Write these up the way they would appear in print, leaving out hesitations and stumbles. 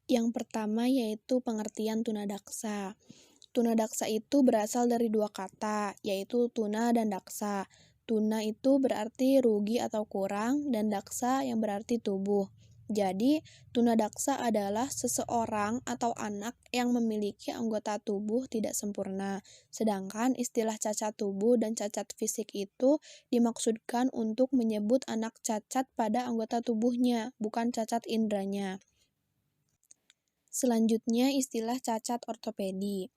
Yang pertama yaitu pengertian tunadaksa. Tunadaksa itu berasal dari dua kata, yaitu tuna dan daksa. Tuna itu berarti rugi atau kurang, dan daksa yang berarti tubuh. Jadi, tunadaksa adalah seseorang atau anak yang memiliki anggota tubuh tidak sempurna. Sedangkan istilah cacat tubuh dan cacat fisik itu dimaksudkan untuk menyebut anak cacat pada anggota tubuhnya, bukan cacat indranya. Selanjutnya istilah cacat ortopedi.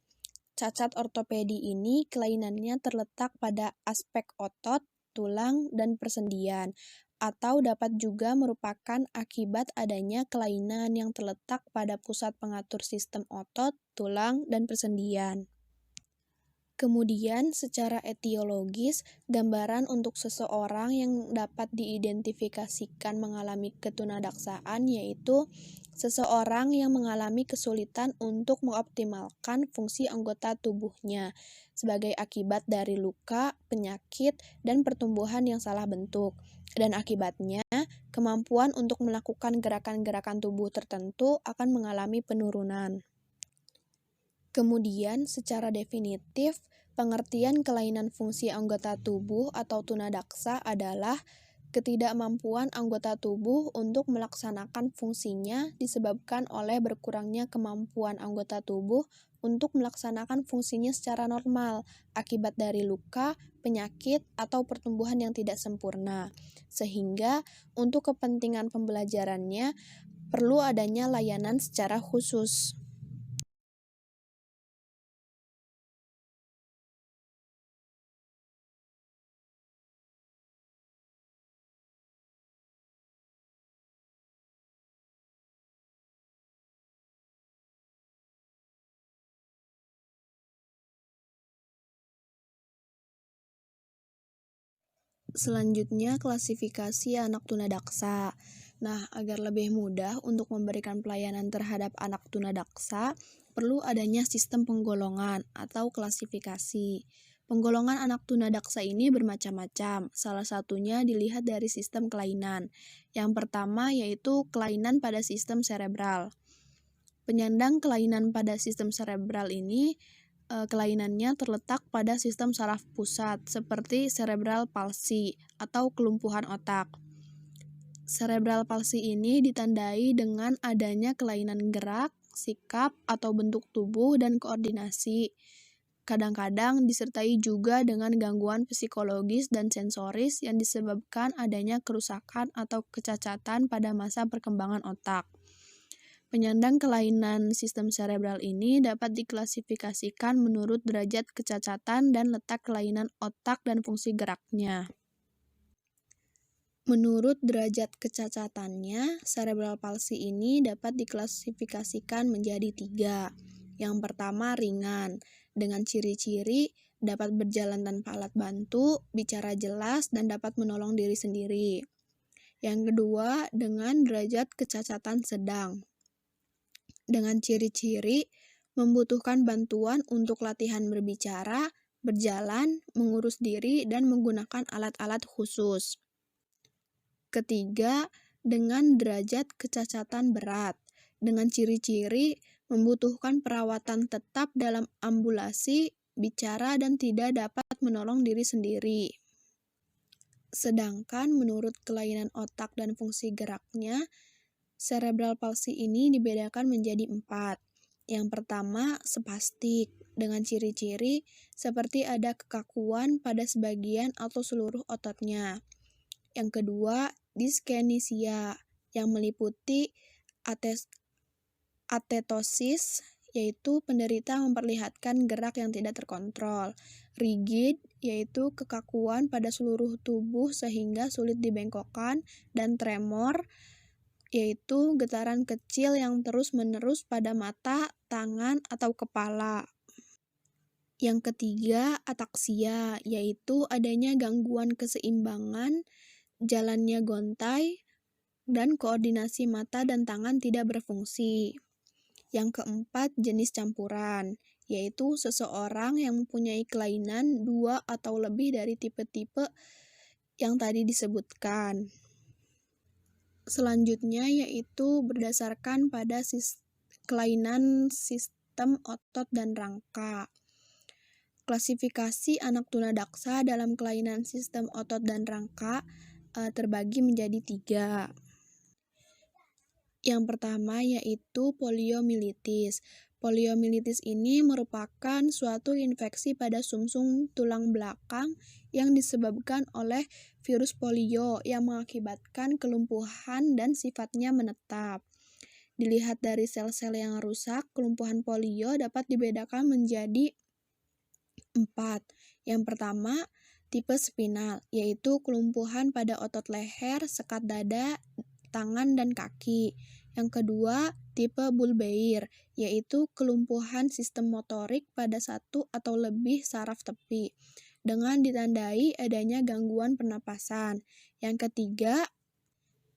Cacat ortopedi ini kelainannya terletak pada aspek otot, tulang, dan persendian, atau dapat juga merupakan akibat adanya kelainan yang terletak pada pusat pengatur sistem otot, tulang, dan persendian. Kemudian, secara etiologis, gambaran untuk seseorang yang dapat diidentifikasikan mengalami ketunadaksaan yaitu seseorang yang mengalami kesulitan untuk mengoptimalkan fungsi anggota tubuhnya sebagai akibat dari luka, penyakit, dan pertumbuhan yang salah bentuk. Dan akibatnya, kemampuan untuk melakukan gerakan-gerakan tubuh tertentu akan mengalami penurunan. Kemudian, secara definitif, pengertian kelainan fungsi anggota tubuh atau tunadaksa adalah ketidakmampuan anggota tubuh untuk melaksanakan fungsinya disebabkan oleh berkurangnya kemampuan anggota tubuh untuk melaksanakan fungsinya secara normal akibat dari luka, penyakit, atau pertumbuhan yang tidak sempurna. Sehingga, untuk kepentingan pembelajarannya, perlu adanya layanan secara khusus. Selanjutnya, klasifikasi anak tunadaksa. Nah, agar lebih mudah untuk memberikan pelayanan terhadap anak tunadaksa, perlu adanya sistem penggolongan atau klasifikasi. Penggolongan anak tunadaksa ini bermacam-macam, salah satunya dilihat dari sistem kelainan. Yang pertama yaitu kelainan pada sistem serebral. Penyandang kelainan pada sistem serebral ini kelainannya terletak pada sistem saraf pusat, seperti cerebral palsy atau kelumpuhan otak. Cerebral palsy ini ditandai dengan adanya kelainan gerak, sikap, atau bentuk tubuh dan koordinasi. Kadang-kadang disertai juga dengan gangguan psikologis dan sensoris yang disebabkan adanya kerusakan atau kecacatan pada masa perkembangan otak. Penyandang kelainan sistem serebral ini dapat diklasifikasikan menurut derajat kecacatan dan letak kelainan otak dan fungsi geraknya. Menurut derajat kecacatannya, cerebral palsy ini dapat diklasifikasikan menjadi 3. Yang pertama ringan, dengan ciri-ciri dapat berjalan tanpa alat bantu, bicara jelas, dan dapat menolong diri sendiri. Yang kedua, dengan derajat kecacatan sedang, dengan ciri-ciri membutuhkan bantuan untuk latihan berbicara, berjalan, mengurus diri, dan menggunakan alat-alat khusus. Ketiga, dengan derajat kecacatan berat, dengan ciri-ciri membutuhkan perawatan tetap dalam ambulasi, bicara, dan tidak dapat menolong diri sendiri. Sedangkan menurut kelainan otak dan fungsi geraknya, cerebral palsy ini dibedakan menjadi 4. Yang pertama, spastik, dengan ciri-ciri seperti ada kekakuan pada sebagian atau seluruh ototnya. Yang kedua, dyskinesia, yang meliputi atetosis, yaitu penderita memperlihatkan gerak yang tidak terkontrol. Rigid, yaitu kekakuan pada seluruh tubuh sehingga sulit dibengkokkan, dan tremor, yaitu getaran kecil yang terus-menerus pada mata, tangan, atau kepala. Yang ketiga, ataksia, yaitu adanya gangguan keseimbangan, jalannya gontai, dan koordinasi mata dan tangan tidak berfungsi. Yang keempat, jenis campuran, yaitu seseorang yang mempunyai kelainan 2 atau lebih dari tipe-tipe yang tadi disebutkan. Selanjutnya yaitu berdasarkan pada kelainan sistem otot dan rangka. Klasifikasi anak tunadaksa dalam kelainan sistem otot dan rangka terbagi menjadi 3. Yang pertama yaitu poliomyelitis. Poliomyelitis ini merupakan suatu infeksi pada sumsum tulang belakang yang disebabkan oleh virus polio yang mengakibatkan kelumpuhan dan sifatnya menetap. Dilihat dari sel-sel yang rusak, kelumpuhan polio dapat dibedakan menjadi 4. Yang pertama, tipe spinal, yaitu kelumpuhan pada otot leher, sekat dada, tangan, dan kaki. Yang kedua, tipe bulbair, yaitu kelumpuhan sistem motorik pada satu atau lebih saraf tepi, dengan ditandai adanya gangguan pernapasan. Yang ketiga,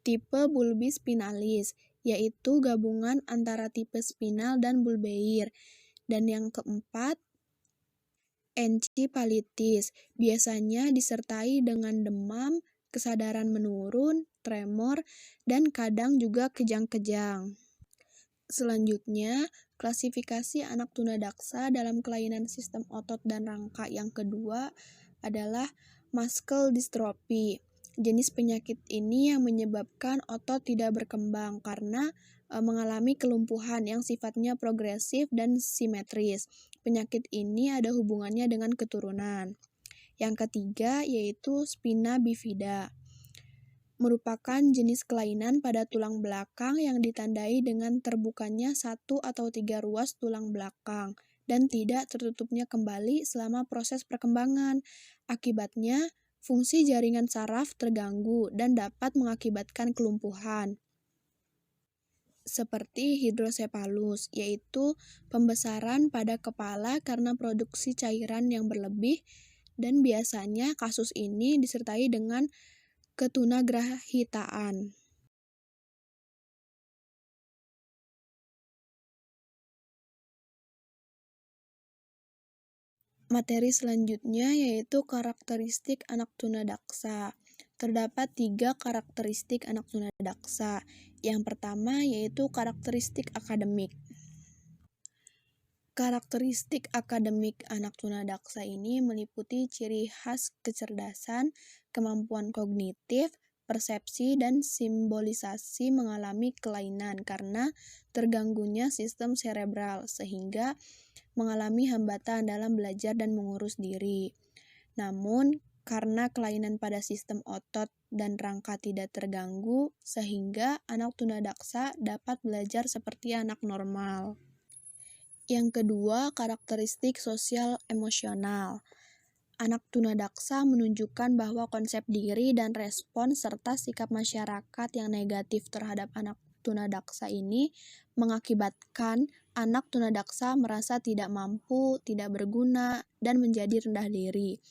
tipe bulbispinalis, yaitu gabungan antara tipe spinal dan bulbair. Dan yang keempat, encefalitis, biasanya disertai dengan demam, kesadaran menurun, tremor, dan kadang juga kejang-kejang. Selanjutnya, klasifikasi anak tunadaksa dalam kelainan sistem otot dan rangka yang kedua adalah muscle dystrophy. Jenis penyakit ini yang menyebabkan otot tidak berkembang karena mengalami kelumpuhan yang sifatnya progresif dan simetris. Penyakit ini ada hubungannya dengan keturunan. Yang ketiga yaitu spina bifida, merupakan jenis kelainan pada tulang belakang yang ditandai dengan terbukanya 1 atau 3 ruas tulang belakang dan tidak tertutupnya kembali selama proses perkembangan. Akibatnya, fungsi jaringan saraf terganggu dan dapat mengakibatkan kelumpuhan. Seperti hidrosepalus, yaitu pembesaran pada kepala karena produksi cairan yang berlebih, dan biasanya kasus ini disertai dengan ketunagrahitaan. Materi selanjutnya yaitu karakteristik anak tunadaksa. Terdapat 3 karakteristik anak tunadaksa. Yang pertama yaitu karakteristik akademik. Karakteristik akademik anak tunadaksa ini meliputi ciri khas kecerdasan, kemampuan kognitif, persepsi, dan simbolisasi mengalami kelainan karena terganggunya sistem serebral sehingga mengalami hambatan dalam belajar dan mengurus diri. Namun, karena kelainan pada sistem otot dan rangka tidak terganggu, sehingga anak tunadaksa dapat belajar seperti anak normal. Yang kedua, karakteristik sosial emosional. Anak tunadaksa menunjukkan bahwa konsep diri dan respon serta sikap masyarakat yang negatif terhadap anak tunadaksa ini mengakibatkan anak tunadaksa merasa tidak mampu, tidak berguna, dan menjadi rendah diri.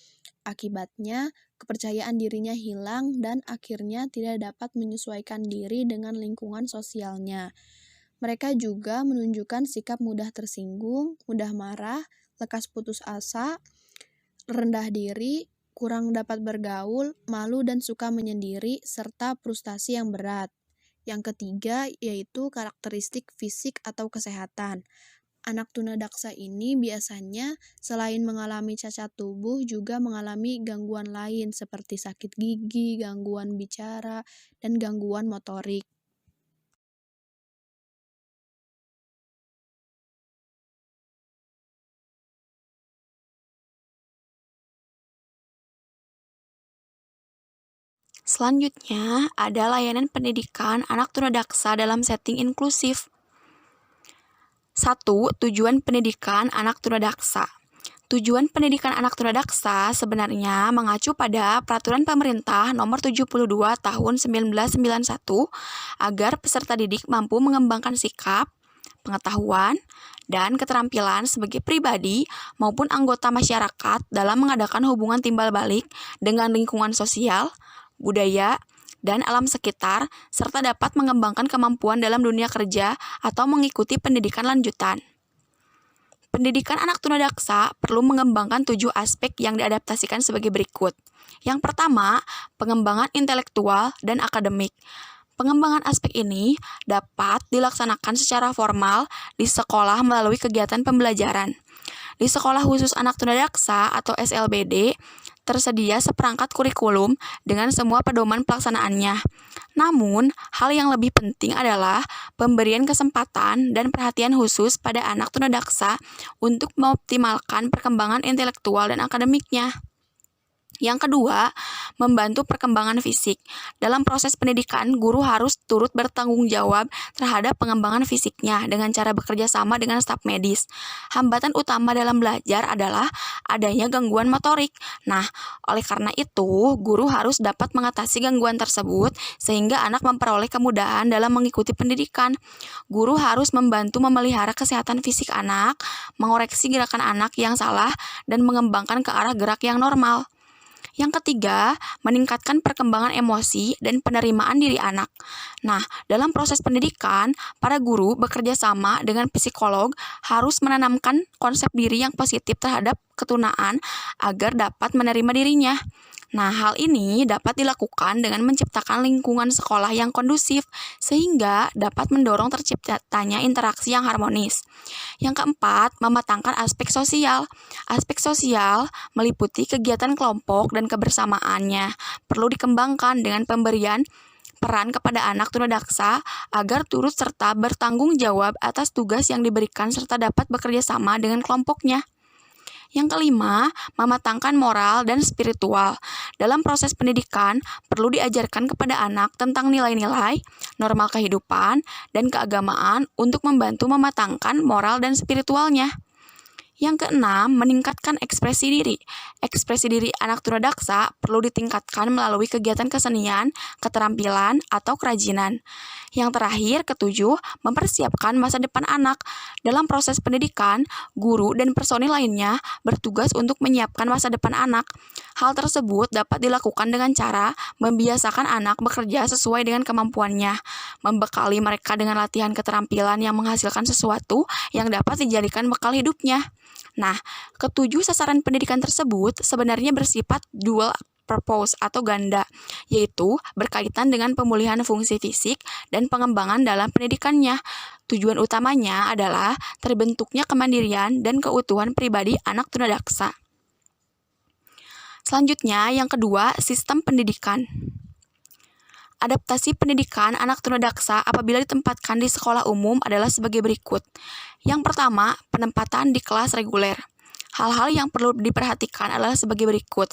Akibatnya, kepercayaan dirinya hilang dan akhirnya tidak dapat menyesuaikan diri dengan lingkungan sosialnya. Mereka juga menunjukkan sikap mudah tersinggung, mudah marah, lekas putus asa, rendah diri, kurang dapat bergaul, malu dan suka menyendiri, serta frustasi yang berat. Yang ketiga yaitu karakteristik fisik atau kesehatan. Anak tunadaksa ini biasanya selain mengalami cacat tubuh juga mengalami gangguan lain seperti sakit gigi, gangguan bicara, dan gangguan motorik. Selanjutnya, ada layanan pendidikan anak tunadaksa dalam setting inklusif. 1. Tujuan pendidikan anak tunadaksa. Tujuan pendidikan anak tunadaksa sebenarnya mengacu pada Peraturan Pemerintah Nomor 72 Tahun 1991 agar peserta didik mampu mengembangkan sikap, pengetahuan, dan keterampilan sebagai pribadi maupun anggota masyarakat dalam mengadakan hubungan timbal balik dengan lingkungan sosial, budaya, dan alam sekitar, serta dapat mengembangkan kemampuan dalam dunia kerja atau mengikuti pendidikan lanjutan. Pendidikan anak tunadaksa perlu mengembangkan 7 aspek yang diadaptasikan sebagai berikut. Yang pertama, pengembangan intelektual dan akademik. Pengembangan aspek ini dapat dilaksanakan secara formal di sekolah melalui kegiatan pembelajaran. Di Sekolah Khusus Anak Tunadaksa atau SLBD, tersedia seperangkat kurikulum dengan semua pedoman pelaksanaannya. Namun, hal yang lebih penting adalah pemberian kesempatan dan perhatian khusus pada anak tunadaksa untuk mengoptimalkan perkembangan intelektual dan akademiknya. Yang kedua, membantu perkembangan fisik. Dalam proses pendidikan, guru harus turut bertanggung jawab terhadap pengembangan fisiknya dengan cara bekerja sama dengan staf medis. Hambatan utama dalam belajar adalah adanya gangguan motorik. Nah, oleh karena itu, guru harus dapat mengatasi gangguan tersebut sehingga anak memperoleh kemudahan dalam mengikuti pendidikan. Guru harus membantu memelihara kesehatan fisik anak, mengoreksi gerakan anak yang salah, dan mengembangkan ke arah gerak yang normal. Yang ketiga, meningkatkan perkembangan emosi dan penerimaan diri anak. Nah, dalam proses pendidikan, para guru bekerja sama dengan psikolog harus menanamkan konsep diri yang positif terhadap ketunaan agar dapat menerima dirinya. Nah, hal ini dapat dilakukan dengan menciptakan lingkungan sekolah yang kondusif, sehingga dapat mendorong terciptanya interaksi yang harmonis. Yang keempat, mematangkan aspek sosial. Aspek sosial meliputi kegiatan kelompok dan kebersamaannya. Perlu dikembangkan dengan pemberian peran kepada anak tunadaksa agar turut serta bertanggung jawab atas tugas yang diberikan serta dapat bekerja sama dengan kelompoknya. Yang kelima, mematangkan moral dan spiritual. Dalam proses pendidikan, perlu diajarkan kepada anak tentang nilai-nilai, norma kehidupan, dan keagamaan untuk membantu mematangkan moral dan spiritualnya. Yang keenam, meningkatkan ekspresi diri. Ekspresi diri anak tunadaksa perlu ditingkatkan melalui kegiatan kesenian, keterampilan, atau kerajinan. Yang terakhir, ketujuh, mempersiapkan masa depan anak. Dalam proses pendidikan, guru dan personil lainnya bertugas untuk menyiapkan masa depan anak. Hal tersebut dapat dilakukan dengan cara membiasakan anak bekerja sesuai dengan kemampuannya, membekali mereka dengan latihan keterampilan yang menghasilkan sesuatu yang dapat dijadikan bekal hidupnya. Nah, ketujuh sasaran pendidikan tersebut sebenarnya bersifat dual purpose atau ganda, yaitu berkaitan dengan pemulihan fungsi fisik dan pengembangan dalam pendidikannya. Tujuan utamanya adalah terbentuknya kemandirian dan keutuhan pribadi anak tunadaksa. Selanjutnya, yang kedua, sistem pendidikan. Adaptasi pendidikan anak tunadaksa apabila ditempatkan di sekolah umum adalah sebagai berikut. Yang pertama, penempatan di kelas reguler. Hal-hal yang perlu diperhatikan adalah sebagai berikut.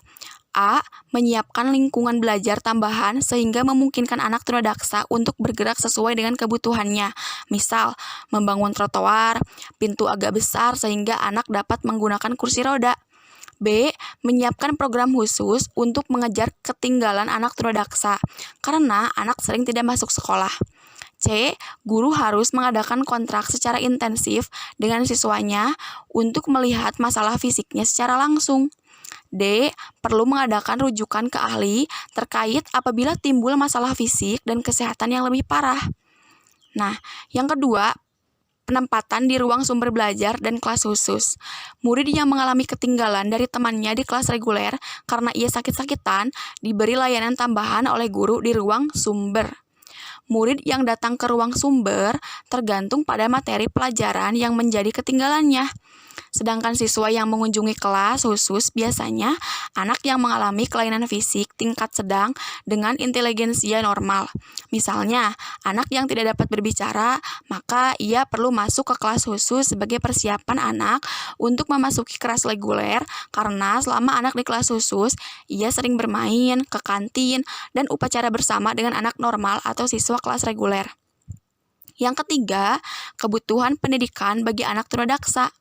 A. Menyiapkan lingkungan belajar tambahan sehingga memungkinkan anak tunadaksa untuk bergerak sesuai dengan kebutuhannya. Misal, membangun trotoar, pintu agak besar sehingga anak dapat menggunakan kursi roda. B. Menyiapkan program khusus untuk mengejar ketinggalan anak tunadaksa, karena anak sering tidak masuk sekolah. C. Guru harus mengadakan kontrak secara intensif dengan siswanya untuk melihat masalah fisiknya secara langsung. D. Perlu mengadakan rujukan ke ahli terkait apabila timbul masalah fisik dan kesehatan yang lebih parah. Nah, yang kedua, penempatan di ruang sumber belajar dan kelas khusus. Murid yang mengalami ketinggalan dari temannya di kelas reguler karena ia sakit-sakitan diberi layanan tambahan oleh guru di ruang sumber. Murid yang datang ke ruang sumber tergantung pada materi pelajaran yang menjadi ketinggalannya. Sedangkan siswa yang mengunjungi kelas khusus biasanya anak yang mengalami kelainan fisik tingkat sedang dengan inteligensia normal. Misalnya, anak yang tidak dapat berbicara, maka ia perlu masuk ke kelas khusus sebagai persiapan anak untuk memasuki kelas reguler karena selama anak di kelas khusus, ia sering bermain, ke kantin, dan upacara bersama dengan anak normal atau siswa kelas reguler. Yang ketiga, kebutuhan pendidikan bagi anak tunadaksa.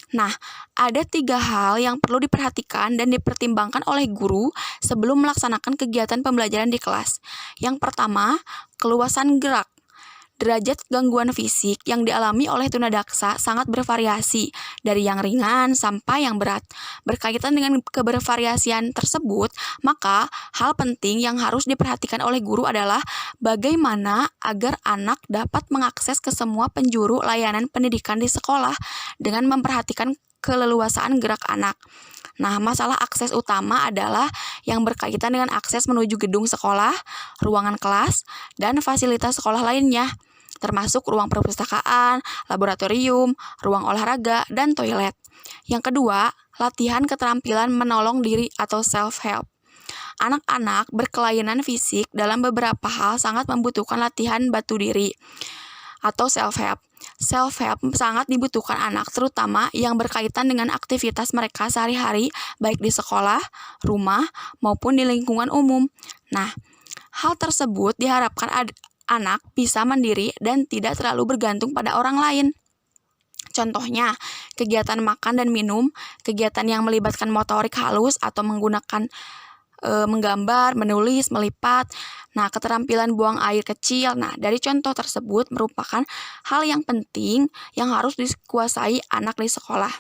Nah, ada 3 hal yang perlu diperhatikan dan dipertimbangkan oleh guru sebelum melaksanakan kegiatan pembelajaran di kelas. Yang pertama, keluasan gerak. Derajat gangguan fisik yang dialami oleh tunadaksa sangat bervariasi, dari yang ringan sampai yang berat. Berkaitan dengan kebervariasian tersebut, maka hal penting yang harus diperhatikan oleh guru adalah bagaimana agar anak dapat mengakses ke semua penjuru layanan pendidikan di sekolah dengan memperhatikan keleluasaan gerak anak. Nah, masalah akses utama adalah yang berkaitan dengan akses menuju gedung sekolah, ruangan kelas, dan fasilitas sekolah lainnya, termasuk ruang perpustakaan, laboratorium, ruang olahraga, dan toilet. Yang kedua, latihan keterampilan menolong diri atau self-help. Anak-anak berkelainan fisik dalam beberapa hal sangat membutuhkan latihan batu diri atau self-help. Self-help sangat dibutuhkan anak, terutama yang berkaitan dengan aktivitas mereka sehari-hari, baik di sekolah, rumah, maupun di lingkungan umum. Nah, hal tersebut diharapkan anak bisa mandiri dan tidak terlalu bergantung pada orang lain. Contohnya, kegiatan makan dan minum, kegiatan yang melibatkan motorik halus atau menggunakan menggambar, menulis, melipat. Nah, keterampilan buang air kecil. Nah, dari contoh tersebut merupakan hal yang penting yang harus dikuasai anak di sekolah.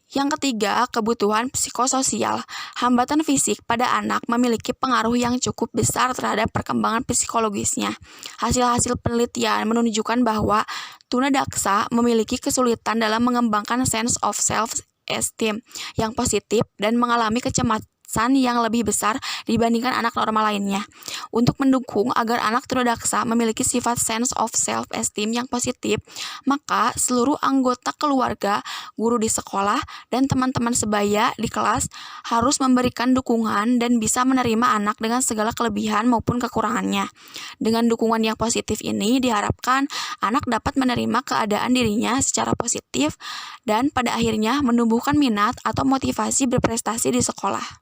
Yang ketiga, kebutuhan psikososial. Hambatan fisik pada anak memiliki pengaruh yang cukup besar terhadap perkembangan psikologisnya. Hasil-hasil penelitian menunjukkan bahwa tunadaksa memiliki kesulitan dalam mengembangkan sense of self-esteem yang positif dan mengalami kecemasan yang lebih besar dibandingkan anak normal lainnya. Untuk mendukung agar anak tunadaksa memiliki sifat sense of self-esteem yang positif, maka seluruh anggota keluarga, guru di sekolah, dan teman-teman sebaya di kelas harus memberikan dukungan dan bisa menerima anak dengan segala kelebihan maupun kekurangannya. Dengan dukungan yang positif ini diharapkan anak dapat menerima keadaan dirinya secara positif dan pada akhirnya menumbuhkan minat atau motivasi berprestasi di sekolah.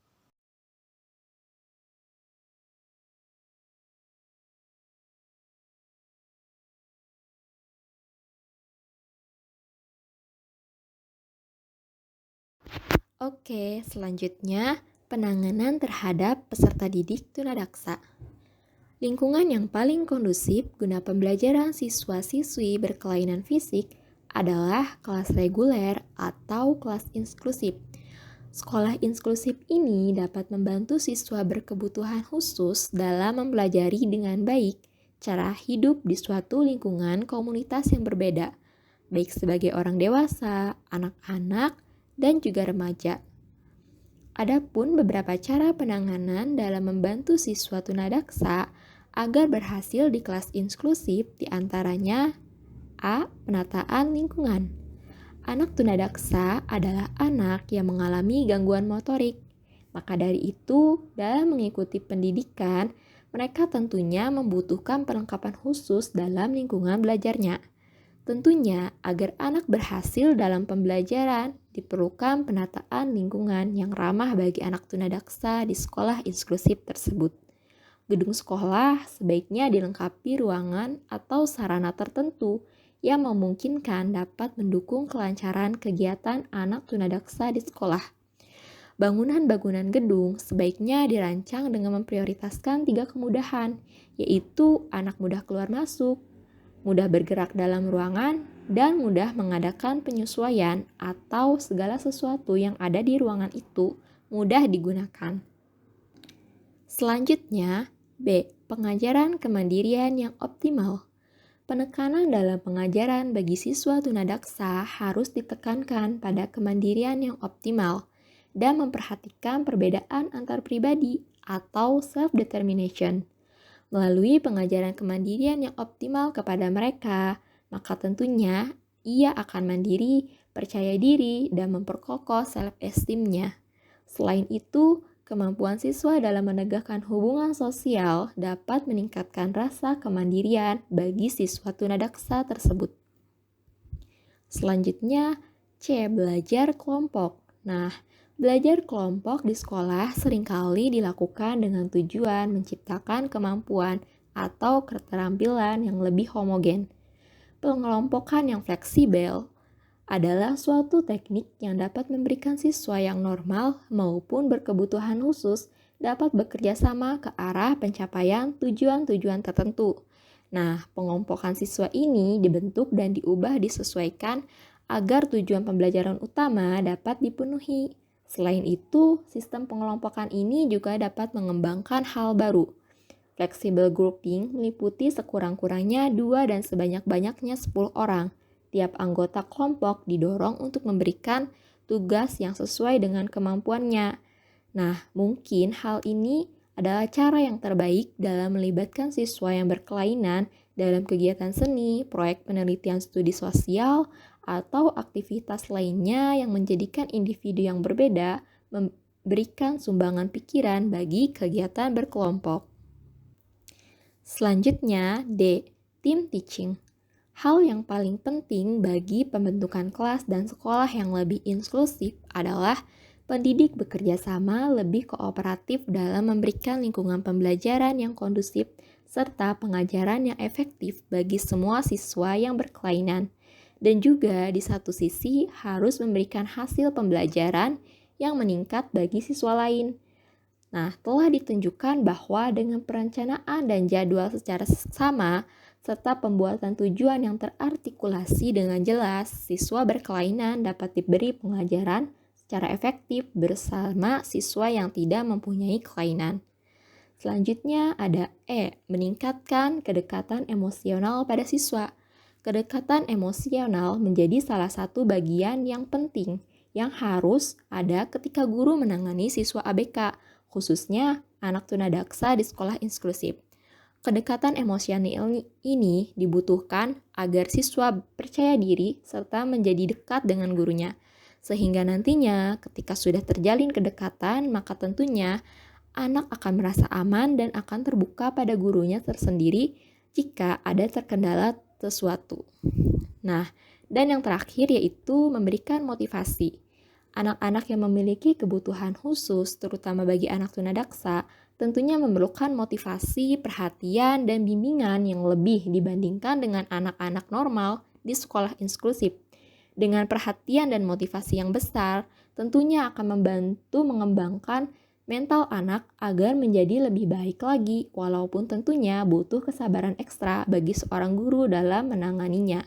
Oke, selanjutnya penanganan terhadap peserta didik tunadaksa. Lingkungan yang paling kondusif guna pembelajaran siswa-siswi berkelainan fisik adalah kelas reguler atau kelas inklusif. Sekolah inklusif ini dapat membantu siswa berkebutuhan khusus dalam mempelajari dengan baik cara hidup di suatu lingkungan komunitas yang berbeda, baik sebagai orang dewasa, anak-anak, dan juga remaja. Adapun beberapa cara penanganan dalam membantu siswa tunadaksa agar berhasil di kelas inklusif diantaranya A. Penataan lingkungan. Anak tunadaksa adalah anak yang mengalami gangguan motorik. Maka dari itu, dalam mengikuti pendidikan, mereka tentunya membutuhkan perlengkapan khusus dalam lingkungan belajarnya. Tentunya, agar anak berhasil dalam pembelajaran, diperlukan penataan lingkungan yang ramah bagi anak tunadaksa di sekolah inklusif tersebut. Gedung sekolah sebaiknya dilengkapi ruangan atau sarana tertentu yang memungkinkan dapat mendukung kelancaran kegiatan anak tunadaksa di sekolah. Bangunan-bangunan gedung sebaiknya dirancang dengan memprioritaskan 3 kemudahan, yaitu anak mudah keluar masuk, mudah bergerak dalam ruangan, dan mudah mengadakan penyesuaian atau segala sesuatu yang ada di ruangan itu mudah digunakan. Selanjutnya, B. Pengajaran kemandirian yang optimal. Penekanan dalam pengajaran bagi siswa tunadaksa harus ditekankan pada kemandirian yang optimal dan memperhatikan perbedaan antar pribadi atau self-determination. Melalui pengajaran kemandirian yang optimal kepada mereka, maka tentunya ia akan mandiri, percaya diri, dan memperkokoh self-esteem-nya. Selain itu, kemampuan siswa dalam menegakkan hubungan sosial dapat meningkatkan rasa kemandirian bagi siswa tunadaksa tersebut. Selanjutnya, C. Belajar kelompok. Nah, belajar kelompok di sekolah seringkali dilakukan dengan tujuan menciptakan kemampuan atau keterampilan yang lebih homogen. Pengelompokan yang fleksibel adalah suatu teknik yang dapat memberikan siswa yang normal maupun berkebutuhan khusus dapat bekerja sama ke arah pencapaian tujuan-tujuan tertentu. Nah, pengelompokan siswa ini dibentuk dan diubah disesuaikan agar tujuan pembelajaran utama dapat dipenuhi. Selain itu, sistem pengelompokan ini juga dapat mengembangkan hal baru. Flexible grouping meliputi sekurang-kurangnya 2 dan sebanyak-banyaknya 10 orang. Tiap anggota kelompok didorong untuk memberikan tugas yang sesuai dengan kemampuannya. Nah, mungkin hal ini adalah cara yang terbaik dalam melibatkan siswa yang berkelainan dalam kegiatan seni, proyek penelitian studi sosial, atau aktivitas lainnya yang menjadikan individu yang berbeda memberikan sumbangan pikiran bagi kegiatan berkelompok. Selanjutnya, D. Team teaching. Hal yang paling penting bagi pembentukan kelas dan sekolah yang lebih inklusif adalah pendidik bekerja sama lebih kooperatif dalam memberikan lingkungan pembelajaran yang kondusif serta pengajaran yang efektif bagi semua siswa yang berkelainan. Dan juga di satu sisi harus memberikan hasil pembelajaran yang meningkat bagi siswa lain. Nah, telah ditunjukkan bahwa dengan perencanaan dan jadwal secara sama, serta pembuatan tujuan yang terartikulasi dengan jelas, siswa berkelainan dapat diberi pengajaran secara efektif bersama siswa yang tidak mempunyai kelainan. Selanjutnya ada E, meningkatkan kedekatan emosional pada siswa. Kedekatan emosional menjadi salah satu bagian yang penting yang harus ada ketika guru menangani siswa ABK, khususnya anak tunadaksa di sekolah inklusif. Kedekatan emosional ini dibutuhkan agar siswa percaya diri serta menjadi dekat dengan gurunya. Sehingga nantinya ketika sudah terjalin kedekatan, maka tentunya anak akan merasa aman dan akan terbuka pada gurunya tersendiri jika ada terkendala sesuatu. Nah, dan yang terakhir yaitu memberikan motivasi. Anak-anak yang memiliki kebutuhan khusus, terutama bagi anak tunadaksa, tentunya memerlukan motivasi, perhatian, dan bimbingan yang lebih dibandingkan dengan anak-anak normal di sekolah inklusif. Dengan perhatian dan motivasi yang besar, tentunya akan membantu mengembangkan mental anak agar menjadi lebih baik lagi, walaupun tentunya butuh kesabaran ekstra bagi seorang guru dalam menanganinya.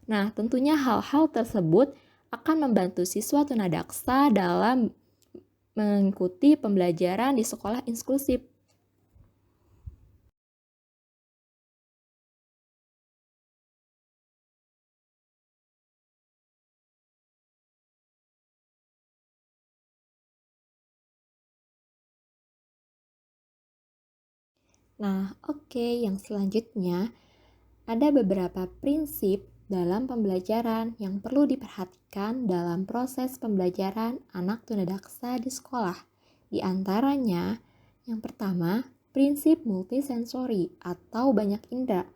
Nah, tentunya hal-hal tersebut akan membantu siswa tunadaksa dalam mengikuti pembelajaran di sekolah inklusif. Nah, yang selanjutnya ada beberapa prinsip dalam pembelajaran yang perlu diperhatikan dalam proses pembelajaran anak tunadaksa di sekolah. Di antaranya, yang pertama, prinsip multisensori atau banyak indera.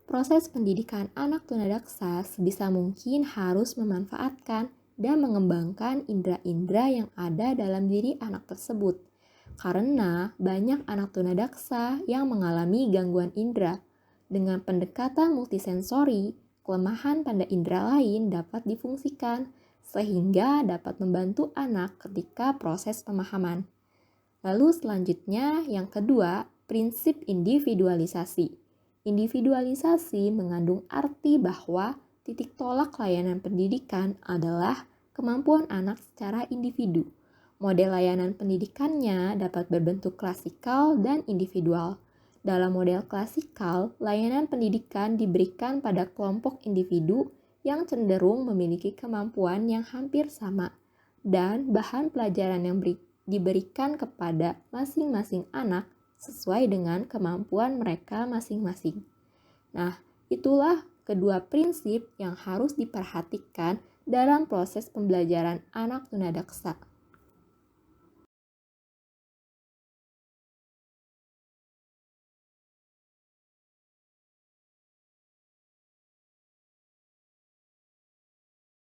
Proses pendidikan anak tunadaksa sebisa mungkin harus memanfaatkan dan mengembangkan indera-indera yang ada dalam diri anak tersebut. Karena banyak anak tunadaksa yang mengalami gangguan indera. Dengan pendekatan multisensori, kelemahan pada indera lain dapat difungsikan sehingga dapat membantu anak ketika proses pemahaman. Lalu selanjutnya yang kedua, prinsip individualisasi. Individualisasi mengandung arti bahwa titik tolak layanan pendidikan adalah kemampuan anak secara individu. Model layanan pendidikannya dapat berbentuk klasikal dan individual. Dalam model klasikal, layanan pendidikan diberikan pada kelompok individu yang cenderung memiliki kemampuan yang hampir sama, dan bahan pelajaran yang diberikan kepada masing-masing anak sesuai dengan kemampuan mereka masing-masing. Nah, itulah kedua prinsip yang harus diperhatikan dalam proses pembelajaran anak tunadaksa.